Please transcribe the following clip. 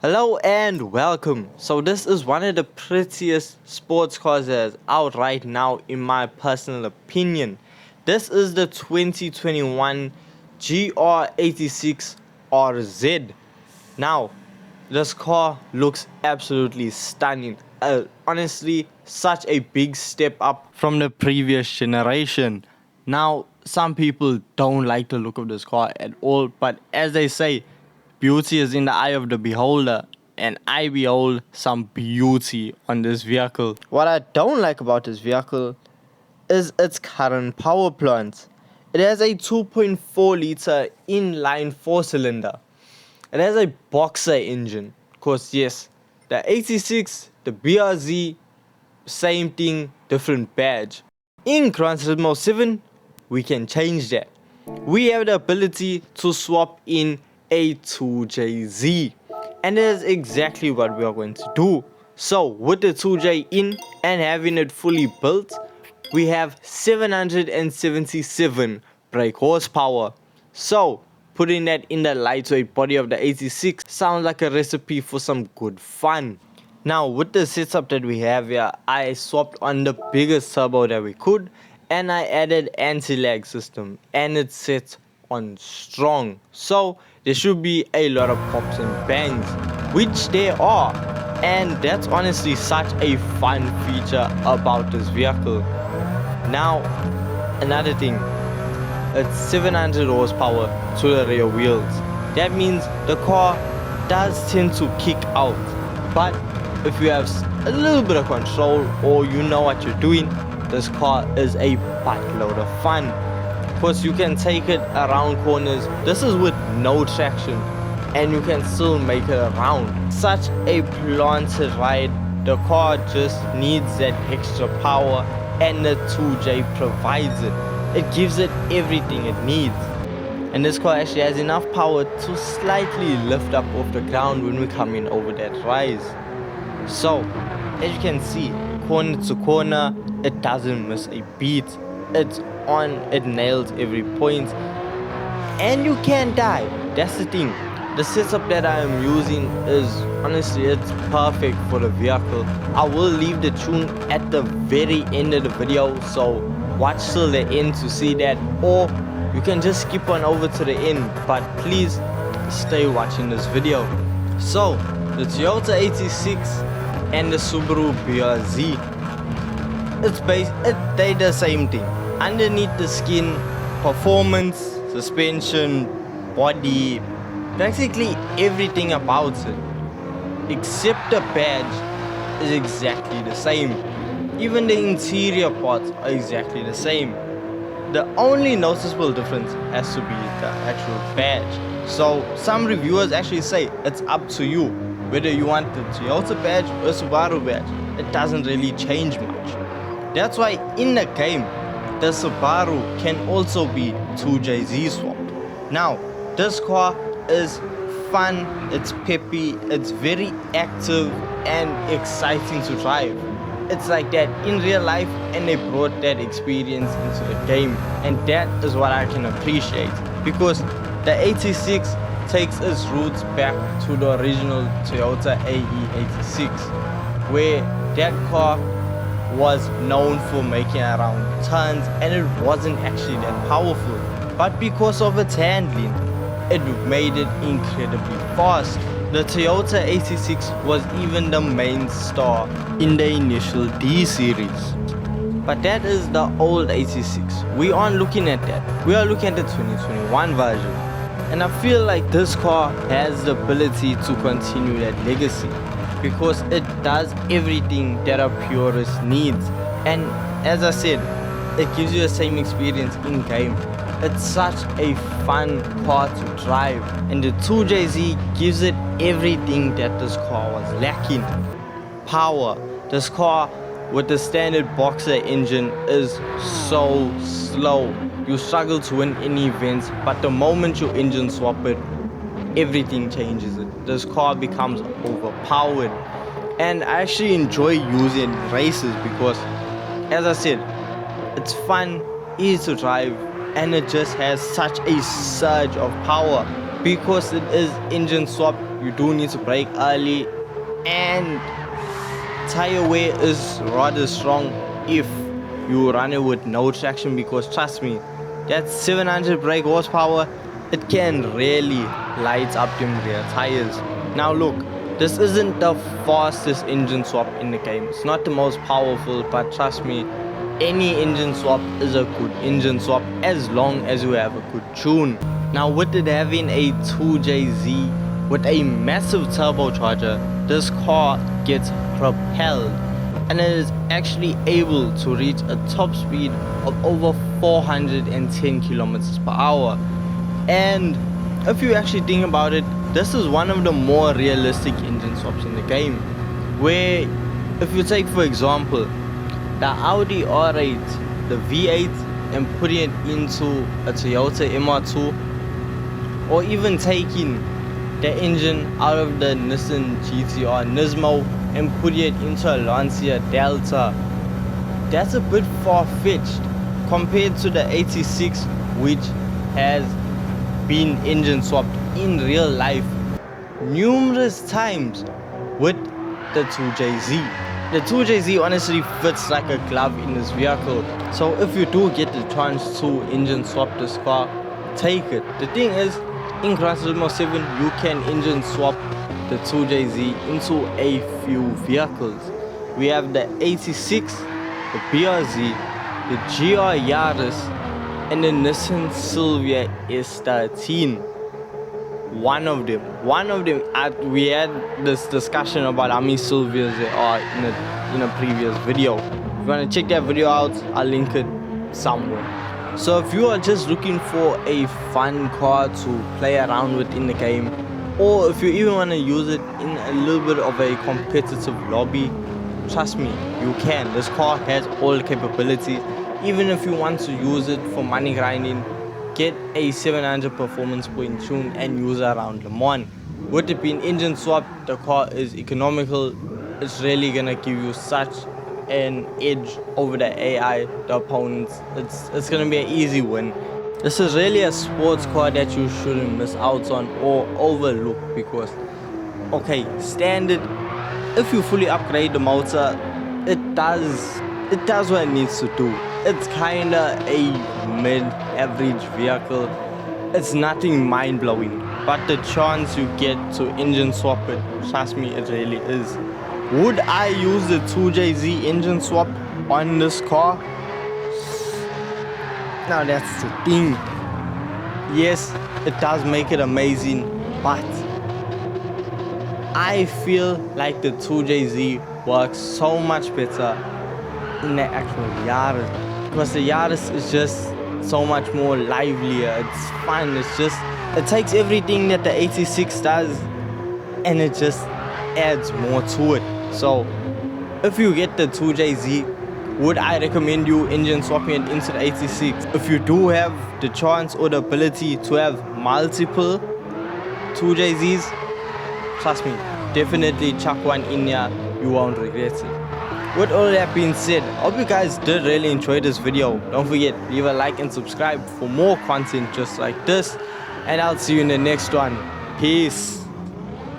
Hello and welcome. So this is one of the prettiest sports cars that's out right now in my personal opinion. This is the 2021 GR86 RZ. Now, this car looks absolutely stunning. Honestly, such a big step up from the previous generation. Now, some people don't like the look of this car at all, but as they say, beauty is in the eye of the beholder, and I behold some beauty on this vehicle. What I don't like about this vehicle is its current power plant. It has a 2.4 liter inline 4-cylinder. It has a boxer engine. Of course, yes, the 86, the BRZ, same thing, different badge. In Gran Turismo 7, we can change that. We have the ability to swap in a 2JZ, and that is exactly what we are going to do. So with the 2J in and having it fully built, we have 777 brake horsepower. So putting that in the lightweight body of the 86 sounds like a recipe for some good fun. Now with the setup that we have here, I swapped on the biggest turbo that we could, and I added anti-lag system, and it sets on strong. So there should be a lot of pops and bangs, which there are, and that's honestly such a fun feature about this vehicle. Now another thing, it's 700 horsepower to the rear wheels. That means the car does tend to kick out, but if you have a little bit of control or you know what you're doing, this car is a buttload of fun. Of course, you can take it around corners. This is with no traction, and you can still make it around. Such a planted ride. The car just needs that extra power, and the 2J provides it. It gives it everything it needs. And this car actually has enough power to slightly lift up off the ground when we come in over that rise. So, as you can see, corner to corner, it doesn't miss a beat. It's on, it nails every point, and you can't die. That's the thing. The setup that I am using is honestly, it's perfect for the vehicle. I will leave the tune at the very end of the video, so watch till the end to see that, or you can just skip on over to the end, but please stay watching this video. So the Toyota 86 and the Subaru BRZ, they the same thing. Underneath the skin, performance, suspension, body, basically everything about it except the badge is exactly the same. Even the interior parts are exactly the same. The only noticeable difference has to be the actual badge. So some reviewers actually say it's up to you whether you want the Toyota badge or Subaru badge. It doesn't really change much. That's why in the game, the Subaru can also be 2JZ swap. Now, this car is fun, it's peppy, it's very active and exciting to drive. It's like that in real life, and they brought that experience into the game, and that is what I can appreciate, because the 86 takes its roots back to the original Toyota AE86, where that car was known for making around turns, and it wasn't actually that powerful, but because of its handling, it made it incredibly fast. The Toyota 86 was even the main star in the initial D series. But that is the old 86. We aren't looking at that. We are looking at the 2021 version. And I feel like this car has the ability to continue that legacy, because it does everything that a purist needs. And as I said, it gives you the same experience in game. It's such a fun car to drive, and the 2JZ gives it everything that this car was lacking. Power. This car with the standard boxer engine is so slow. You struggle to win any events, but the moment you engine swap it, everything changes it. This car becomes overpowered, and I actually enjoy using races because, as I said, it's fun, easy to drive, and it just has such a surge of power because it is engine swap you do need to brake early, and tire wear is rather strong if you run it with no traction, because trust me, that 700 brake horsepower, it can really light up them rear tires. Now look, this isn't the fastest engine swap in the game. It's not the most powerful, but trust me, any engine swap is a good engine swap as long as you have a good tune. Now with it having a 2JZ with a massive turbocharger, this car gets propelled and it is actually able to reach a top speed of over 410 kilometers per hour. And if you actually think about it, this is one of the more realistic engine swaps in the game, where if you take for example the Audi R8, the V8, and putting it into a Toyota MR2, or even taking the engine out of the Nissan GTR Nismo and putting it into a Lancia Delta, that's a bit far-fetched compared to the 86, which has been engine swapped in real life numerous times with the 2JZ. The 2JZ honestly fits like a glove in this vehicle, so if you do get the chance to engine swap this car, take it. The thing is, in Gran Turismo 7 you can engine swap the 2JZ into a few vehicles. We have the 86, the BRZ, the GR Yaris, and the Nissan Silvia S13. One of them, we had this discussion about how many Silvias there are in a previous video. If you want to check that video out, I'll link it somewhere. So if you are just looking for a fun car to play around with in the game, or if you even want to use it in a little bit of a competitive lobby, trust me, you can. This car has all capabilities. Even if you want to use it for money grinding, get a 700 performance point tune and use it around Le Mans. With it being engine swap, the car is economical. It's really gonna give you such an edge over the AI, the opponents. It's gonna be an easy win. This is really a sports car that you shouldn't miss out on or overlook, because okay, standard, if you fully upgrade the motor, it does what it needs to do. It's kinda a mid-average vehicle. It's nothing mind-blowing, but the chance you get to engine swap it, trust me, it really is. Would I use the 2JZ engine swap on this car? Now that's the thing. Yes, it does make it amazing, but I feel like the 2JZ works so much better in the actual Yaris, because the Yaris is just so much more livelier. It's fun. It takes everything that the 86 does and it just adds more to it. So if you get the 2JZ, would I recommend you engine swapping it into the 86? If you do have the chance or the ability to have multiple 2JZs, trust me, definitely chuck one in here. You won't regret it. With all that being said, I hope you guys did really enjoy this video. Don't forget, leave a like and subscribe for more content just like this, and I'll see you in the next one. Peace.